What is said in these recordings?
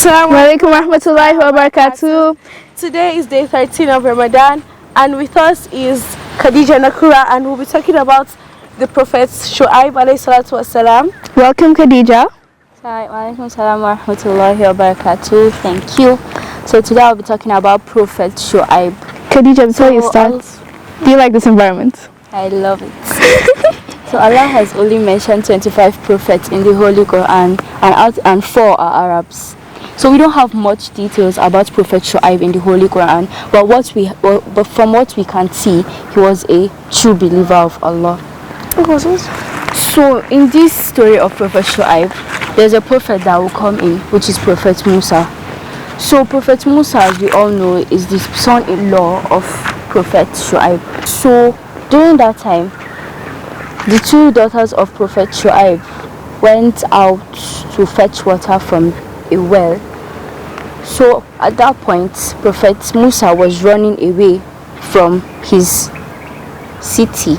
Assalamu alaikum warahmatullahi wabarakatuh. Today is day 13 of Ramadan, and with us is Khadija Nakura, and we'll be talking about the Prophet Shu'ayb alayhi salatu wasalam. Welcome, Khadija. Alaikum salam wa rahmatullahi wa barakatuh. Thank you. So today I'll be talking about Prophet Shu'ayb. Khadija, before you start, do you like this environment? I love it. So Allah has only mentioned 25 prophets in the Holy Quran, and 4 are Arabs. So we don't have much details about Prophet Shu'ayb in the Holy Quran, but from what we can see, he was a true believer of Allah. So in this story of Prophet Shu'ayb, there's a prophet that will come in, which is Prophet Musa. So Prophet Musa, as we all know, is the son-in-law of Prophet Shu'ayb. So during that time, the 2 daughters of Prophet Shu'ayb went out to fetch water from a well. So at that point, Prophet Musa was running away from his city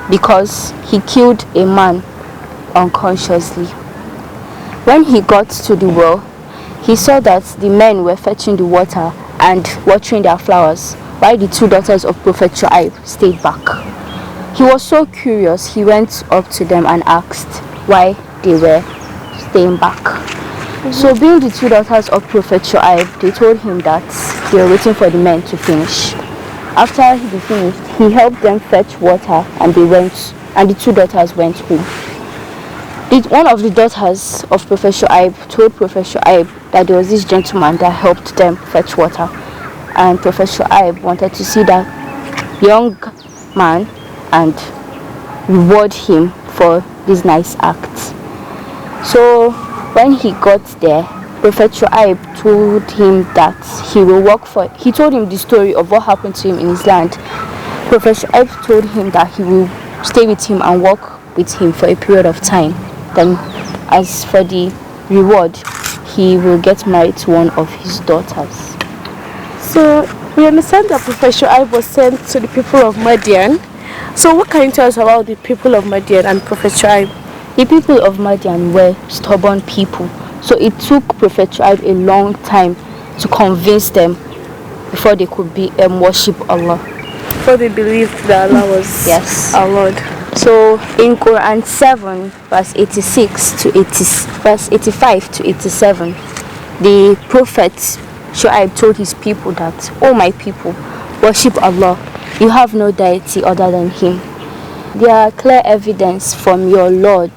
because he killed a man unconsciously. When he got to the well, he saw that the men were fetching the water and watering their flowers, while the 2 daughters of Prophet Shu'ayb stayed back. He was so curious, he went up to them and asked why they were staying back. So being the 2 daughters of Prophet Shu'ayb, they told him that they were waiting for the men to finish. After they finished, he helped them fetch water, and the 2 daughters went home. One of the daughters of Prophet Shu'ayb told Prophet Shu'ayb that there was this gentleman that helped them fetch water, and Prophet Shu'ayb wanted to see that young man and reward him for this nice act. So when he got there, Prophet Shu'ayb told him that he told him the story of what happened to him in his land. Prophet Shu'ayb told him that he will stay with him and work with him for a period of time. Then as for the reward, he will get married to one of his daughters. So we understand that Prophet Shu'ayb was sent to the people of Madyan. So what can you tell us about the people of Madyan and Prophet Shu'ayb? The people of Madyan were stubborn people. So it took Prophet Shu'ayb a long time to convince them before they could worship Allah. Before they believed that Allah was our Lord. So in Quran 7 verse 85 to 87, the Prophet Shu'ayb told his people that, "Oh my people, worship Allah. You have no deity other than Him. There are clear evidence from your Lord.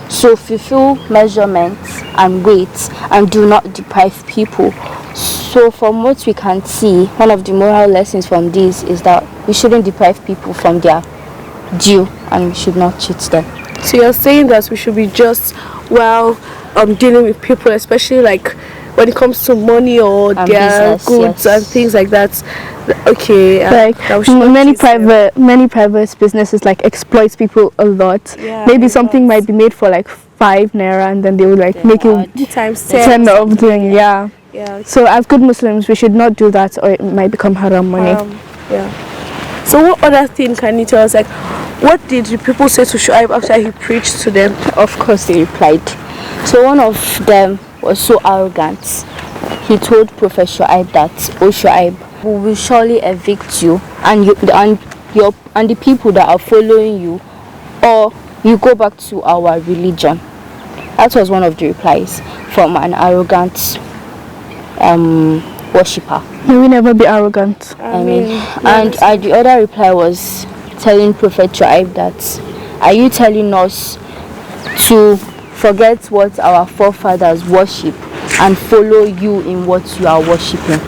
So fulfill measurements and weights, and do not deprive people." So from what we can see, one of the moral lessons from this is that we shouldn't deprive people from their due, and we should not cheat them. So you're saying that we should be just dealing with people, especially like when it comes to money or their business, goods and things like that. Okay, like many private businesses like exploit people a lot. Yeah, maybe something might be made for like 5 naira, and then they will like make it times 10 of doing. Yeah. Yeah. So as good Muslims, we should not do that, or it might become haram money. Yeah. So what other thing can you tell us? Like, what did the people say to Shu'ayb after he preached to them? Of course they replied. So one of them was so arrogant. He told Prophet Shu'ayb that, "O Shu'ayb, we will surely evict you and the people that are following you, or you go back to our religion." That was one of the replies from an arrogant worshipper. May we never be arrogant. And the other reply was telling Prophet Shu'ayb that, "Are you telling us to forget what our forefathers worship and follow you in what you are worshipping?"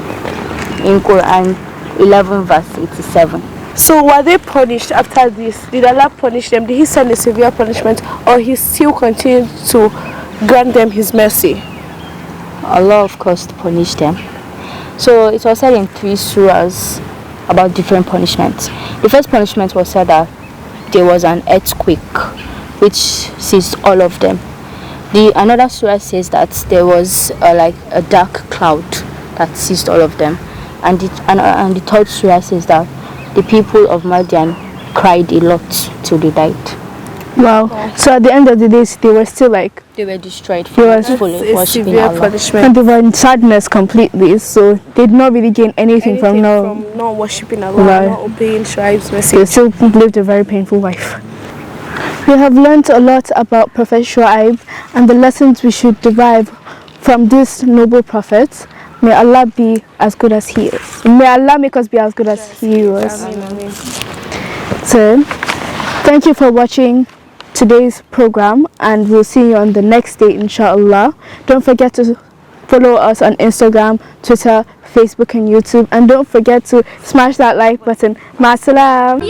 In Quran 11 verse 87. So were they punished after this? Did Allah punish them? Did He send a severe punishment, or He still continued to grant them His mercy? Allah of course punished them. So it was said in 3 surahs about different punishments. The first punishment was said that there was an earthquake which seized all of them. Another surah says that there was a dark cloud that seized all of them, and the 3rd surah says that the people of Madyan cried a lot till they died. Wow. So at the end of the day, they were still like, They were destroyed They for were- not fully It's a worshipping severe Allah. punishment. and they were in sadness completely. So they did not really gain anything, from not worshipping Allah, Right. not obeying Shu'aib's They message. still lived a very painful life. We have learned a lot about Prophet Shu'aib and the lessons we should derive from this noble prophet. May Allah be as good as he is. May Allah make us be as good as he was. Ameen. So, thank you for watching today's program, and we'll see you on the next day, inshallah. Don't forget to follow us on Instagram, Twitter, Facebook and YouTube, and don't forget to smash that like button. Ma salam.